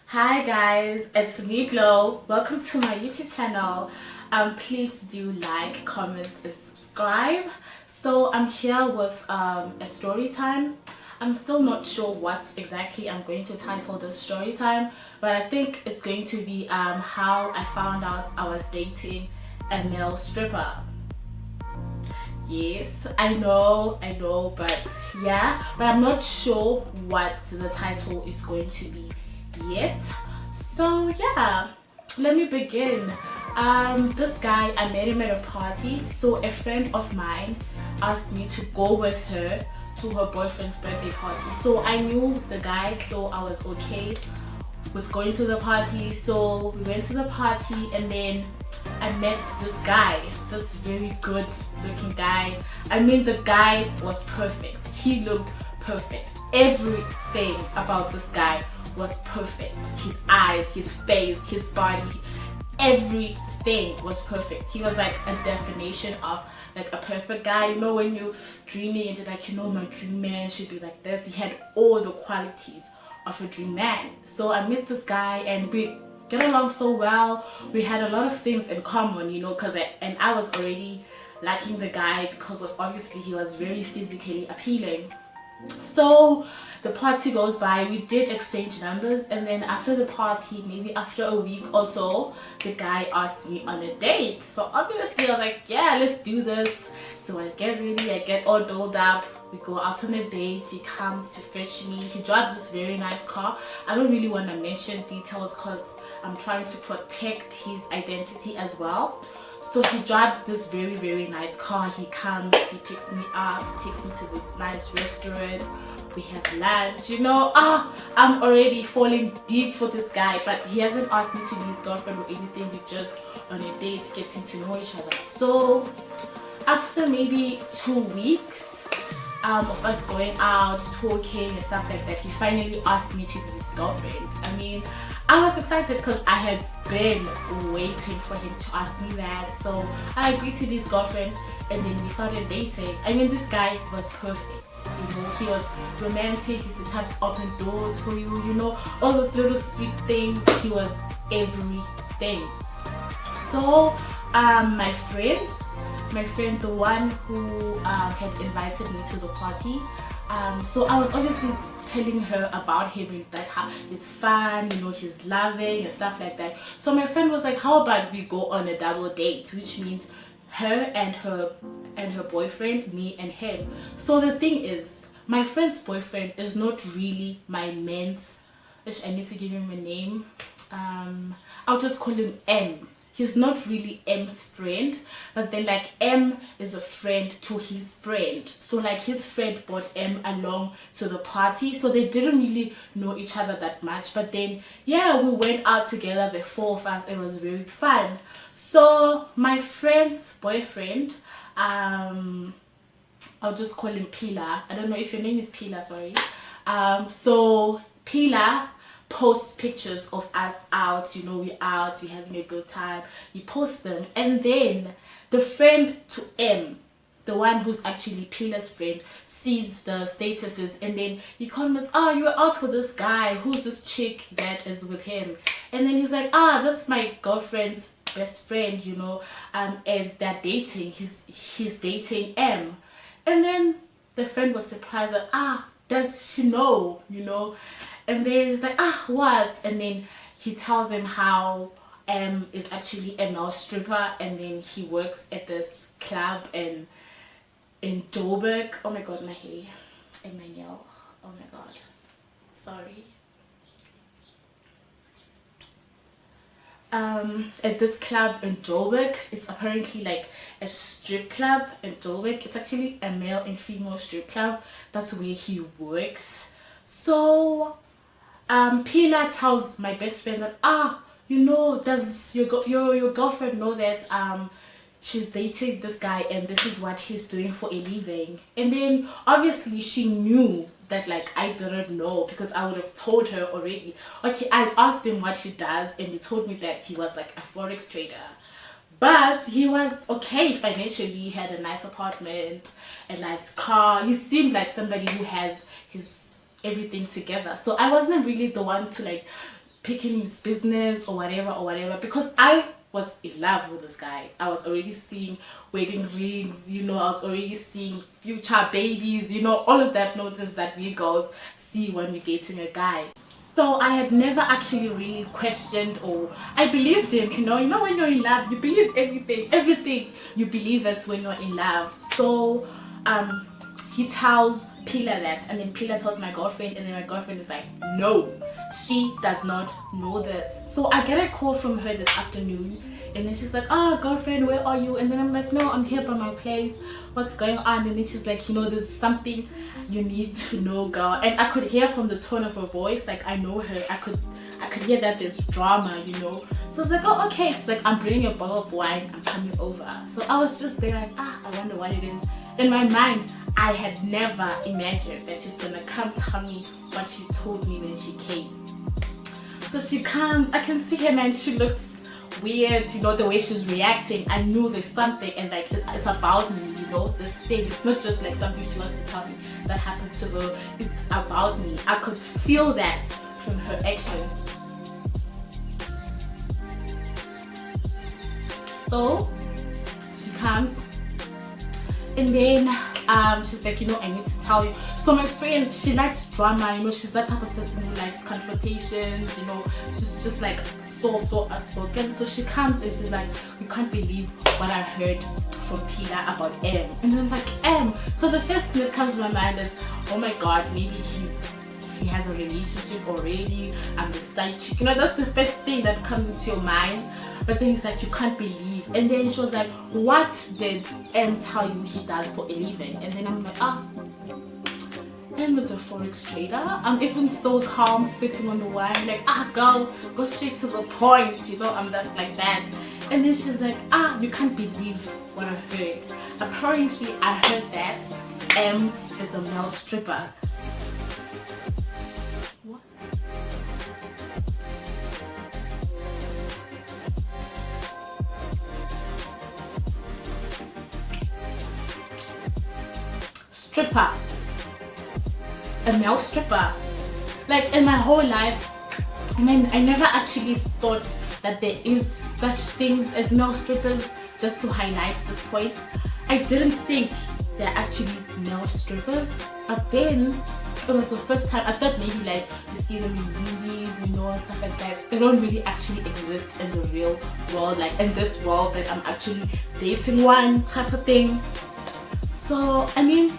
Hi guys, it's me Glow. Welcome to my YouTube channel. Please do like, comment and subscribe. So I'm here with a story time. I'm still not sure what exactly I'm going to title this story time, but I think it's going to be how I found out I was dating a male stripper. Yes, I know, but yeah, but I'm not sure what the title is going to be yet. So yeah, let me begin. This guy, I met him at a party. So a friend of mine asked me to go with her to her boyfriend's birthday party. So I knew the guy, so I was okay with going to the party. So we went to the party and then I met this guy, this very good looking guy. I mean, the guy was perfect. He looked perfect. Everything about this guy was perfect. His eyes, his face, his body, everything was perfect. He was like a definition of like a perfect guy. You know, when you're dreaming and you're like, you know, my dream man should be like this. He had all the qualities of a dream man. So I met this guy and we get along so well. We had a lot of things in common, you know, because I was already liking the guy because of obviously he was very physically appealing. So the party goes by, we did exchange numbers, and then after the party, maybe after a week or so, the guy asked me on a date. So obviously I was like, yeah, let's do this. So I get ready, I get all dolled up, we go out on a date. He comes to fetch me. He drives this very nice car. I don't really want to mention details because I'm trying to protect his identity as well. So he drives this very, very nice car. He comes, he picks me up, takes me to this nice restaurant. We have lunch, you know. I'm already falling deep for this guy, but he hasn't asked me to be his girlfriend or anything. We just on a date, getting to know each other. So after maybe 2 weeks of us going out, talking and stuff like that, he finally asked me to be his girlfriend. I mean, I was excited because I had been waiting for him to ask me that. So I agreed to be his girlfriend and then we started dating. I mean, this guy was perfect. You know, he was romantic. He's the type to open doors for you, you know, all those little sweet things. He was everything. So my friend, the one who had invited me to the party, so I was obviously telling her about him and that how he's fun, you know, he's loving and stuff like that. So my friend was like, how about we go on a double date, which means her and her boyfriend, me and him. So the thing is, my friend's boyfriend is not really my man's, which I need to give him a name. I'll just call him M. He's not really M's friend, but then like M is a friend to his friend. So like his friend brought M along to the party. So they didn't really know each other that much. But then yeah, we went out together, the four of us. It was very fun. So my friend's boyfriend, I'll just call him Pila. I don't know if your name is Pila, sorry. So Pila post pictures of us out, you know, we're out, we're having a good time. You post them, and then the friend to M, the one who's actually Pila's friend, sees the statuses and then he comments, you were out with this guy, who's this chick that is with him? And then he's like, that's my girlfriend's best friend, you know, and they're dating. He's dating M. And then the friend was surprised that does she know, you know? And then he's like, what? And then he tells him how M is actually a male stripper, and then he works at this club in Joburg. Oh my god, my hair and my nail. Oh my god. Sorry. At this club in Joburg. It's apparently like a strip club in Joburg. It's actually a male and female strip club. That's where he works. So Pila tells my best friend that you know, does your girlfriend know that she's dating this guy and this is what he's doing for a living? And then obviously she knew that like I didn't know because I would have told her already. Okay, I asked him what he does and he told me that he was like a forex trader. But he was okay financially. He had a nice apartment, a nice car. He seemed like somebody who has his everything together. So I wasn't really the one to like pick in his business or whatever, because I was in love with this guy. I was already seeing wedding rings, you know, I was already seeing future babies, you know, all of that nonsense that we girls see when we're dating a guy. So I had never actually really questioned, or I believed him, you know when you're in love, you believe everything you believe it when you're in love. So he tells Pila that, and then Pila tells my girlfriend, and then my girlfriend is like, no, she does not know this. So I get a call from her this afternoon, and then she's like, oh girlfriend, where are you? And then I'm like, no, I'm here by my place, what's going on? And then she's like, you know, there's something you need to know, girl. And I could hear from the tone of her voice, like I know her, I could hear that there's drama, you know. So I was like, oh okay. She's like, I'm bringing a bottle of wine, I'm coming over. So I was just there like, I wonder what it is. In my mind, I had never imagined that she's gonna come tell me what she told me when she came. So she comes, I can see her, man, she looks weird, you know, the way she's reacting. I knew there's something, and like it's about me, you know, this thing. It's not just like something she wants to tell me that happened to her, it's about me. I could feel that from her actions. So she comes, and then she's like, you know, I need to tell you. So my friend, she likes drama, you know, she's that type of person who likes confrontations, you know, she's just like so outspoken. So she comes and she's like, you can't believe what I heard from Peter about M. And I'm like, M? So the first thing that comes to my mind is, oh my god, maybe he has a relationship already, I'm the side chick, you know, that's the first thing that comes into your mind. But then he's like, you can't believe. And then she was like, what did M tell you he does for a living? And then I'm like, M is a forex trader. I'm even so calm, sipping on the wine, like, girl, go straight to the point, you know, I'm that like that. And then she's like, you can't believe what I heard. Apparently I heard that M is a male stripper. What? Stripper. A male stripper. Like, in my whole life, I mean, I never actually thought that there is such things as male strippers. Just to highlight this point, I didn't think they're actually male strippers. But then it was the first time. I thought maybe like you see them in movies, you know, stuff like that. They don't really actually exist in the real world, like in this world that I'm actually dating one type of thing. So I mean,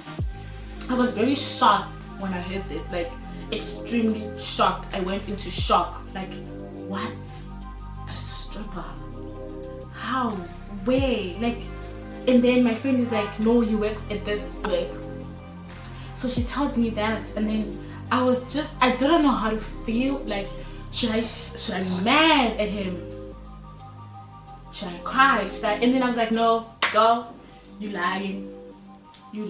I was very shocked when I heard this, like extremely shocked. I went into shock, like, what? A stripper? How? Where? Like, and then my friend is like, no, he works at this work. So she tells me that, and then I didn't know how to feel. Like, should I be mad at him? Should I cry? And then I was like, no, girl, you lying, you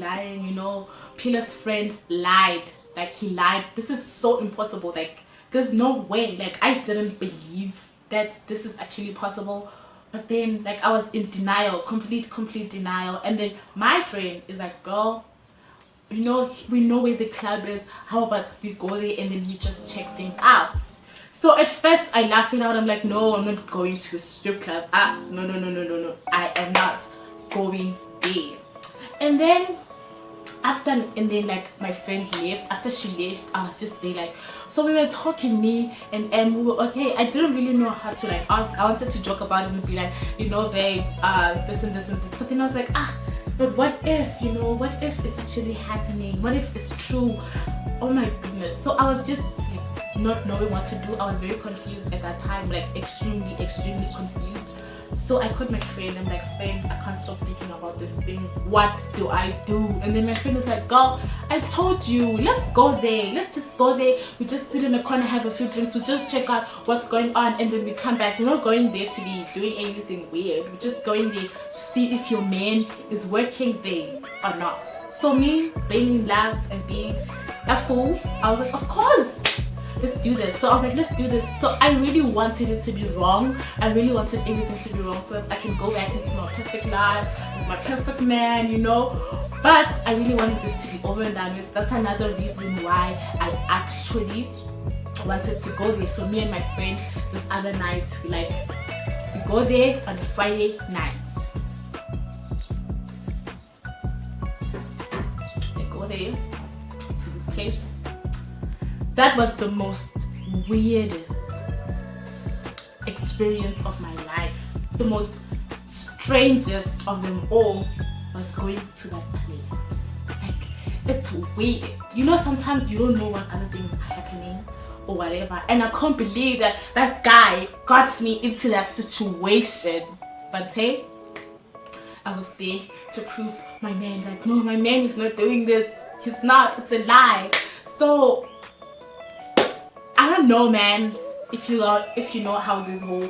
know. Pila's friend lied. Like, he lied. This is so impossible. Like, there's no way. Like, I didn't believe that this is actually possible. But then, like, I was in denial, complete denial. And then my friend is like, girl, you know, we know where the club is. How about we go there and then we just check things out? So at first I laughed it out. I'm like, no, I'm not going to a strip club. No. I am not going there. And then like my friend left. After she left, I was just there, like, so we were talking, me and we were okay. I didn't really know how to like ask. I wanted to joke about it and be like, you know, babe, this and this and this. But then I was like, but what if, you know, what if it's actually happening? What if it's true? Oh my goodness. So I was just like not knowing what to do. I was very confused at that time, like extremely confused. So I called my friend. I'm like, friend, I can't stop thinking about this thing. What do I do? And then my friend is like, girl, I told you, let's go there. Let's just go there. We just sit in the corner, have a few drinks. We just check out what's going on, and then we come back. We're not going there to be doing anything weird. We're just going there to see if your man is working there or not. So me, being in love and being a fool, I was like, of course. let's do this. So I was like, let's do this. So I really wanted it to be wrong. I really wanted everything to be wrong so that I can go back into my perfect life with my perfect man, you know. But I really wanted this to be over and done with. That's another reason why I actually wanted to go there. So me and my friend this other night, we go there on a Friday night. We go there to this place. That was the most weirdest experience of my life. The most strangest of them all was going to that place. Like, it's weird. You know, sometimes you don't know what other things are happening or whatever. And I can't believe that that guy got me into that situation. But hey, I was there to prove my man that no, my man is not doing this. He's not. It's a lie. So I don't know, man. If you know how this whole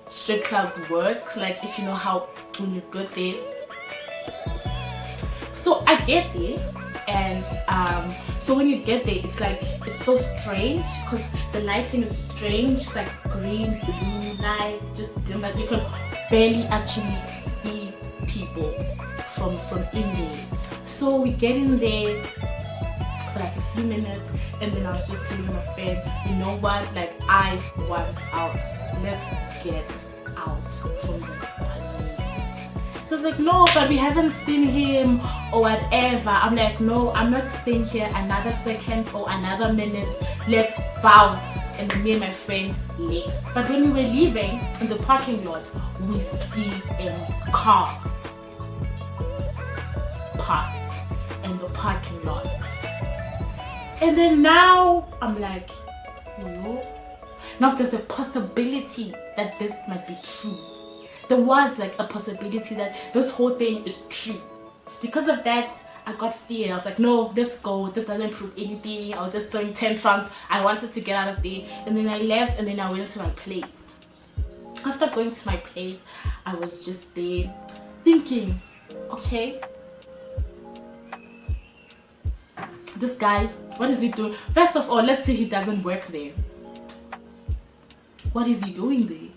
strip clubs work, like if you know how when you get there. So I get there, and so when you get there, it's so strange because the lighting is strange. It's like green, blue lights, just dim that you can barely actually see people from in there. So we get in there for like a few minutes, and then I was just telling my friend, you know what, like I want out. Let's get out from this place. She was like, no, but we haven't seen him or whatever. I'm like, no, I'm not staying here another second or another minute. Let's bounce. And then me and my friend left. But when we were leaving in the parking lot, we see M's car parked in the parking lot. And then now I'm like, no. Now there's a possibility that this might be true. There was like a possibility that this whole thing is true. Because of that, I got fear. I was like, no, let's go. This doesn't prove anything. I was just throwing tantrums. I wanted to get out of there. And then I left, and then I went to my place. After going to my place, I was just there thinking, okay, this guy, what is he doing? First of all, let's say he doesn't work there. What is he doing there?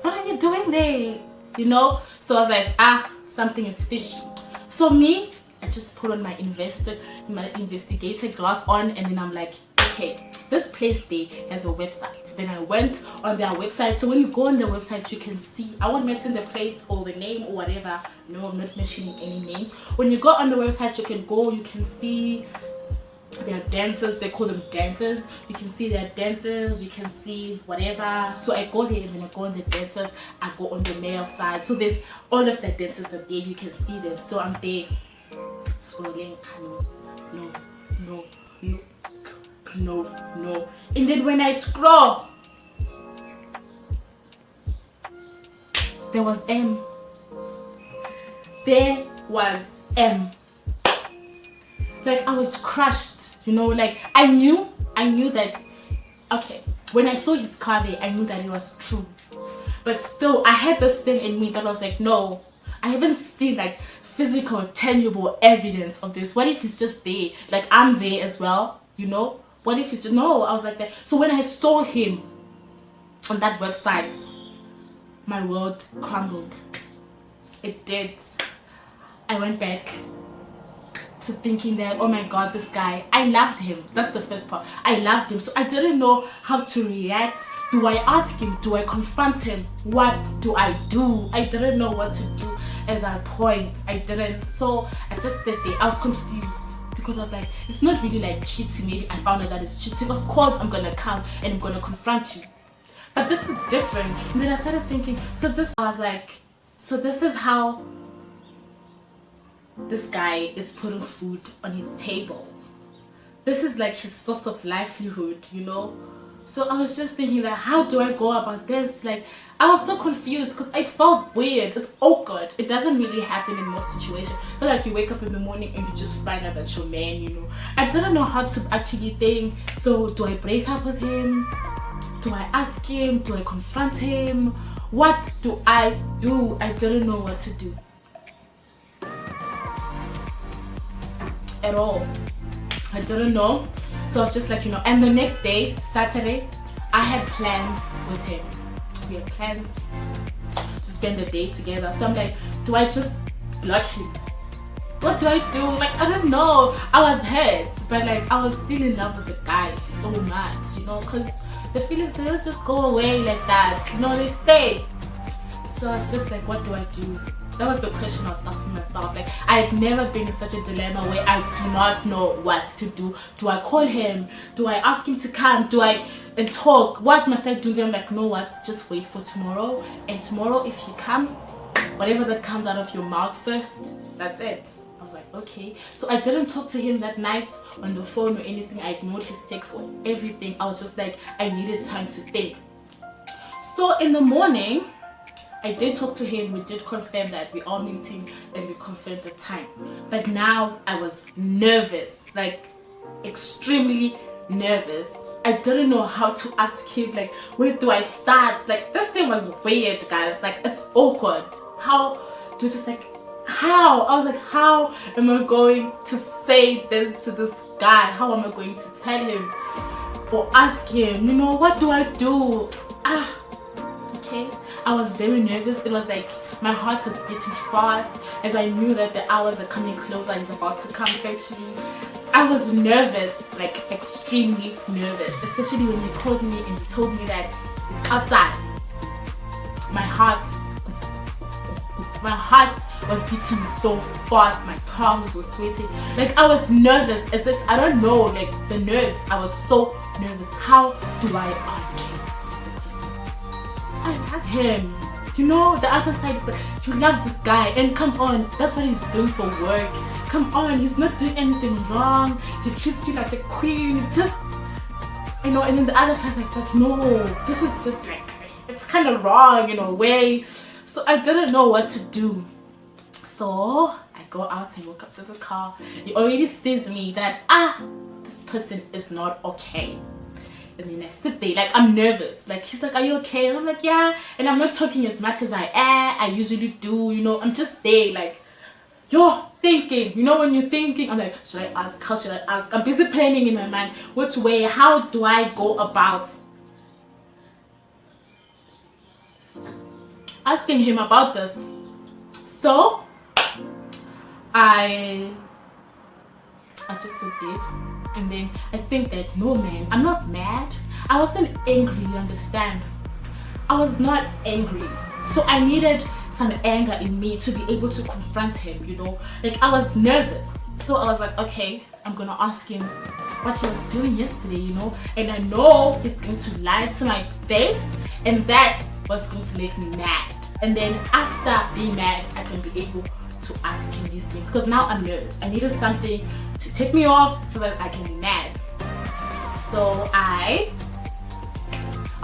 What are you doing there? You know? So I was like, something is fishy. So me, I just put on my investigator glass on, and then I'm like, okay, this place there has a website. Then I went on their website. So when you go on their website, you can see, I won't mention the place or the name or whatever. No, I'm not mentioning any names. When you go on the website, you can see their dancers. They call them dancers. You can see their dancers, you can see whatever. So I go there, and then I go on the dancers, I go on the male side. So there's all of the dancers are there, you can see them. So I'm there scrolling, no. And then when I scroll, there was M. There was M. Like, I was crushed, you know, like I knew that, okay, when I saw his car there, I knew that it was true. But still, I had this thing in me that was like, no, I haven't seen like physical, tangible evidence of this. What if he's just there? Like, I'm there as well, you know? What if it's just, no, I was like that. So when I saw him on that website, my world crumbled. It did. I went back to thinking that, oh my god, this guy, I loved him. That's the first part. I loved him. So I didn't know how to react. Do I ask him? Do I confront him? What do I do? I didn't know what to do at that point. I didn't. So I just sat there. I was confused because I was like, it's not really like cheating. Maybe I found out that it's cheating. Of course I'm gonna come and I'm gonna confront you. But this is different. And then I started thinking, so this is how this guy is putting food on his table. This is like his source of livelihood, you know? So I was just thinking that, how do I go about this? Like, I was so confused because it felt weird. It's awkward. It doesn't really happen in most situations. Not like you wake up in the morning and you just find out that your man, you know. I didn't know how to actually think. So do I break up with him? Do I ask him? Do I confront him? What do I do? I didn't know what to do at all. I didn't know. So I was just like, and the next day, Saturday, I had plans with him. We had plans to spend the day together. So I'm like, do I just block him? What do I do? Like, I don't know. I was hurt, but like I was still in love with the guy so much, because the feelings, they don't just go away like that, they stay. So I was just like, what do I do? That was the question I was asking myself. Like, I had never been in such a dilemma where I do not know what to do. Do I call him? Do I ask him to come? Do I talk? What must I do? Then I'm like, no, what? Just wait for tomorrow. And tomorrow, if he comes, whatever that comes out of your mouth first, that's it. I was like, okay. So I didn't talk to him that night on the phone or anything. I ignored his texts or everything. I was just like, I needed time to think. So in the morning, I did talk to him. We did confirm that we are meeting and we confirmed the time. But now I was nervous, like extremely nervous. I didn't know how to ask him, like, where do I start? Like, this thing was weird, guys. Like, it's awkward. How do you just like, how? I was like, how am I going to say this to this guy? How am I going to tell him or ask him, what do I do? Okay. I was very nervous. It was like my heart was beating fast as I knew that the hours are coming closer. He's about to come fetch me. I was nervous, like extremely nervous, especially when he called me and he told me that it's outside. My heart was beating so fast. My palms were sweating. Like, I was nervous, as if, I don't know, like the nerves. I was so nervous. How do I ask him? I love him. The other side is like, you love this guy, and come on, that's what he's doing for work. Come on, he's not doing anything wrong. He treats you like a queen. Just, and then the other side's like, no, this is just like, it's kind of wrong in a way. So I didn't know what to do. So I go out and walk up to the car. He already sees me that, this person is not okay. And then I sit there, like, I'm nervous. Like, he's like, are you okay? And I'm like, yeah. And I'm not talking as much as I usually do, I'm just there, like, you're thinking, when you're thinking, I'm like, should I ask? How should I ask? I'm busy planning in my mind, which way, how do I go about asking him about this? So, I just sit there. And then I think that, no man, I'm not mad. I wasn't angry, you understand? I was not angry. So I needed some anger in me to be able to confront him, Like, I was nervous. So I was like, okay, I'm going to ask him what he was doing yesterday, And I know he's going to lie to my face. And that was going to make me mad. And then after being mad, I can be able to ask him these things, because now I'm nervous. I needed something to take me off so that I can be mad. So I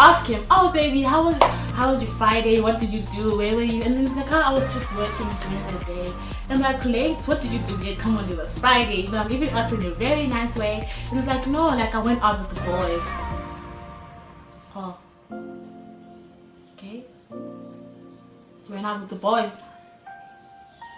asked him, oh baby, how was your Friday? What did you do? Where were you? And then he's like, I was just working during the day. And I'm like, late? What did you do? Yeah, come on, it was Friday. I'm even asking in a very nice way. And he's like, no, like I went out with the boys. Oh, okay. You went out with the boys.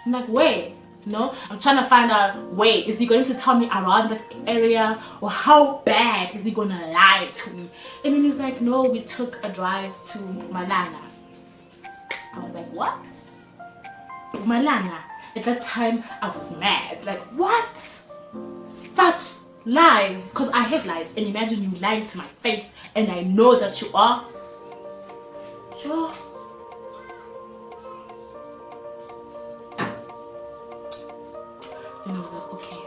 I'm like, wait, I'm trying to find out, wait, is he going to tell me around the area, or how bad is he going to lie to me? And then he's like, no, we took a drive to Malanga. I was like, what? Malanga? At that time, I was mad. Like, what? Such lies. Because I hate lies. And imagine you lying to my face, and I know that you are. Yo. Then I was like, okay,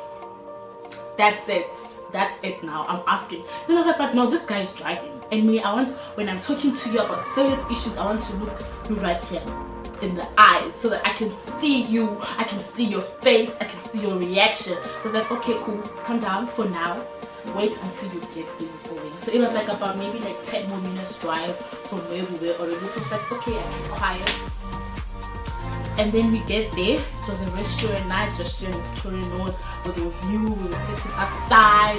that's it now. I'm asking. Then I was like, but no, this guy is driving. And me, when I'm talking to you about serious issues, I want to look you right here in the eyes so that I can see you, I can see your face, I can see your reaction. I was like, okay, cool, calm down for now. Wait until you get where you're going. So it was like about maybe like 10 more minutes drive from where we were already. So it's like, okay, I keep quiet. And then we get there. It was a restaurant, nice restaurant in Victoria North with a view. We were sitting outside,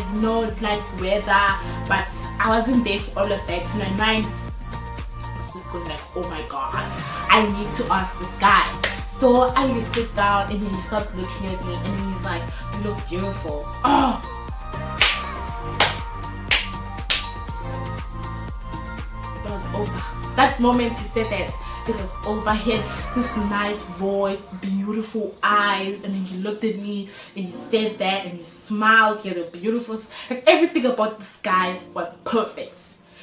nice weather. But I wasn't there for all of that. In my mind, I was just going like, oh my god, I need to ask this guy. So I just sit down and then he starts looking at me and then he's like, you look beautiful. Oh, that moment he said that, it was over. He had this nice voice, beautiful eyes, and then he looked at me and he said that, and he smiled. He had a beautiful, like everything about this guy was perfect.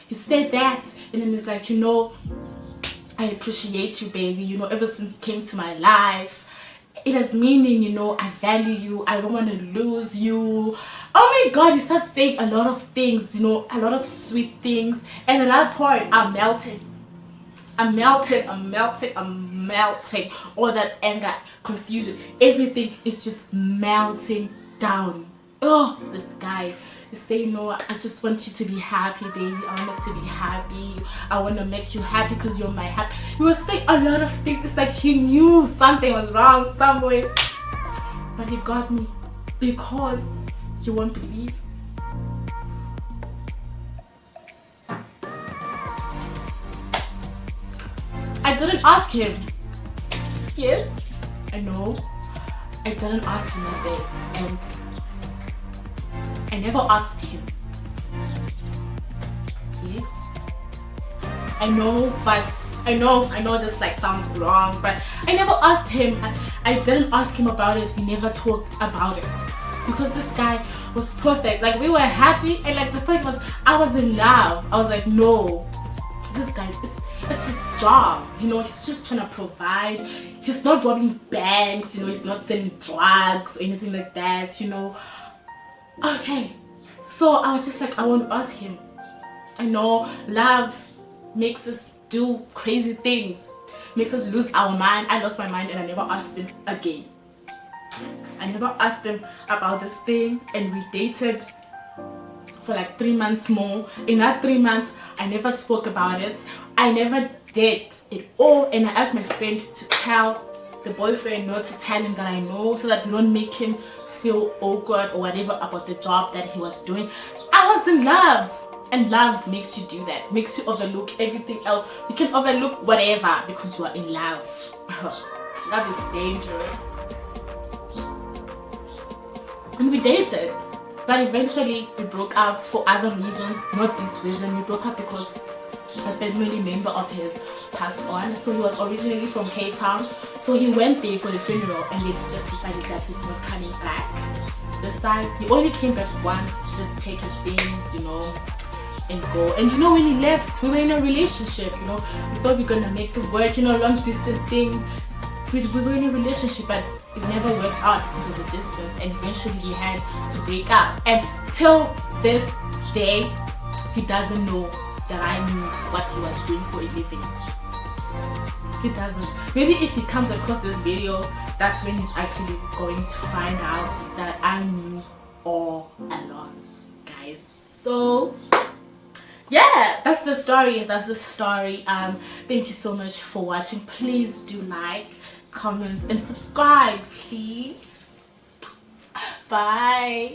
He said that, and then he's like, you know, I appreciate you, baby. You know, ever since you came to my life, it has meaning, you know, I value you, I don't want to lose you. Oh my god, he starts saying a lot of things, you know, a lot of sweet things. And at that point, I'm melting. I'm melting. All that anger, confusion, everything is just melting down. Oh, this guy is saying, no, I just want you to be happy, baby. I want us to be happy. I want to make you happy because you're my happy. He was saying a lot of things. It's like he knew something was wrong somewhere. But he got me because you won't believe. I didn't ask him. Yes, I know. I didn't ask him that day, and I never asked him. Yes, I know, but I know this like sounds wrong, but I never asked him. I didn't ask him about it. We never talked about it because this guy was perfect. Like, we were happy, and like the point was, I was in love. I was like, no, this guy, it's his job, you know. He's just trying to provide. He's not robbing banks, you know. He's not selling drugs or anything like that, you know. Okay, so I was just like, I won't ask him. I know love makes us do crazy things, makes us lose our mind. I lost my mind, and I never asked him again. I never asked him about this thing, and we dated for like 3 months more. In that 3 months, I never spoke about it. I never did it all, and I asked my friend to tell the boyfriend not to tell him that I know, so that we don't make him feel awkward or whatever about the job that he was doing. I was in love, and love makes you do that, makes you overlook everything else. You can overlook whatever because you are in love. Love is dangerous. And we dated, but eventually we broke up for other reasons, not this reason. We broke up because a family member of his passed on. So he was originally from Cape Town, so he went there for the funeral, and then he just decided that he's not coming back. He only came back once to just take his things, you know, and go. And you know, when he left, we were in a relationship, you know. We thought we were gonna make it work, you know, long distance thing. We were in a relationship, but it never worked out because of the distance, and eventually we had to break up. And till this day, he doesn't know that I knew what he was doing for a living. He doesn't. Maybe if he comes across this video, that's when he's actually going to find out that I knew all along, guys. So yeah, that's the story. Thank you so much for watching. Please do like, comment, and subscribe, please. Bye.